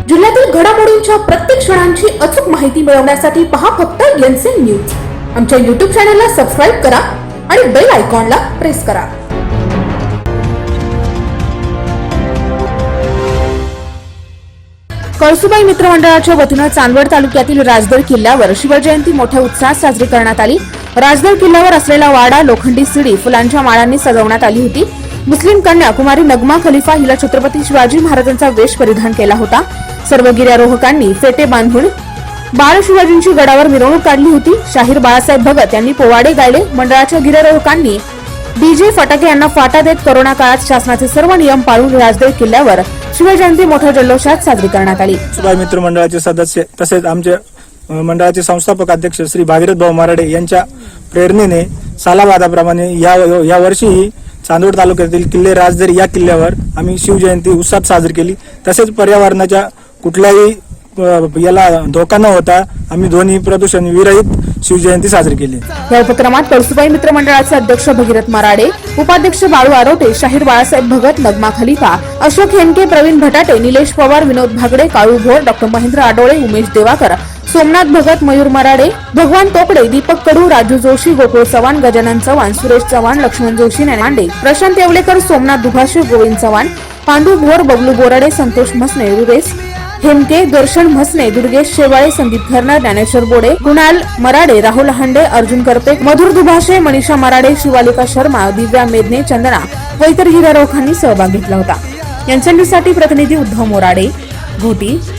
जिल्ह्यातील घडामोडींच्या प्रत्येक क्षणांची अचूक माहिती मिळवण्यासाठी पहा फक्त एनसीएन न्यूज। आमच्या YouTube चॅनलला सबस्क्राइब करा आणि बेल आयकॉनला प्रेस करा। कळसुबाई मित्रमंडळाच्या वतीने चांदवड तालुक्यातील राजदर किल्ल्यावर शिवजयंती मोठ्या उत्साहात साजरी करण्यात आली। राजदर किल्ल्यावर असलेला वाडा लोखंडी सीडी फुलांच्या माळांनी सजवण्यात आली होती। मुस्लिम कन्या कुमारी नगमा खलिफा हिला छत्रपती शिवाजी महाराजांचा वेश परिधान केला होता। सर्व गिर्यारोहकांनी फेटे बांधून बाळ शिवाजींची गडावर मिरवणूक काढली होती। शाहीर बाळासाहेब भगत यांनी पोवाडे गायले। मंडळाच्या गिर्यारोहकांनी डीजे फटाके यांना फाटा देत कोरोना काळात शासनाचे सर्व नियम पाळून राजदर किल्ल्यावर शिवजयंती मोठ्या जल्लोषात साजरी करण्यात आली। कळसुबाई मित्र मंडळाचे सदस्य तसेच आमचे मंडळाचे संस्थापक अध्यक्ष श्री भागीरथ भाऊ मराडे यांच्या प्रेरणेने सालाबादाप्रमाणे या वर्षीही चांदवड तालुक्यातील किल्ले राजदर या किल्ल्यावर आम्ही शिवजयंती उत्साहात साजरी केली। तसेच पर्यावरणाच्या कुठल्याही याला धोका न होता आम्ही ध्वनी प्रदूषण विरहित शिवजयंती साजरी केली। या उपक्रमात कळसुबाई मित्र मंडळाचे अध्यक्ष भगीरथ मराडे, उपाध्यक्ष बाळू आरोटे, शाहीर बाळासाहेब भगत, नगमा खलिफा, अशोक हेनके, प्रवीण भटाटे, निलेश पवार, विनोद भागडे, काळू भोर, डॉ महेंद्र आडोळे, उमेश देवाकर, सोमनाथ भगत, मयूर मराडे, भगवान तोपडे, दीपक कडू, राजू जोशी, गोकुळ चव्हाण, गजानन चव्हाण, सुरेश चव्हाण, लक्ष्मण जोशी, मांडे, प्रशांत येवलेकर, सोमनाथ दुभाषे, गोविंद चव्हाण, पांडू भोर, बबलू बोराडे, संतोष म्हसने, रुरेश हेमके, दर्शन म्हसने, दुर्गेश शेवाळे, संदीप खरना, ज्ञानेश्वर बोडे, कुणाल मराडे, राहुल हंडे, अर्जुन करपे, मधुर दुभाषे, मनीषा मराडे, शिवालिका शर्मा, दिव्या मेदने, चंदना व इतर गिर्यारोहकांनी सहभाग घेतला होता। एनसीएन साठी प्रतिनिधी उद्धव मोराडे, घोटी।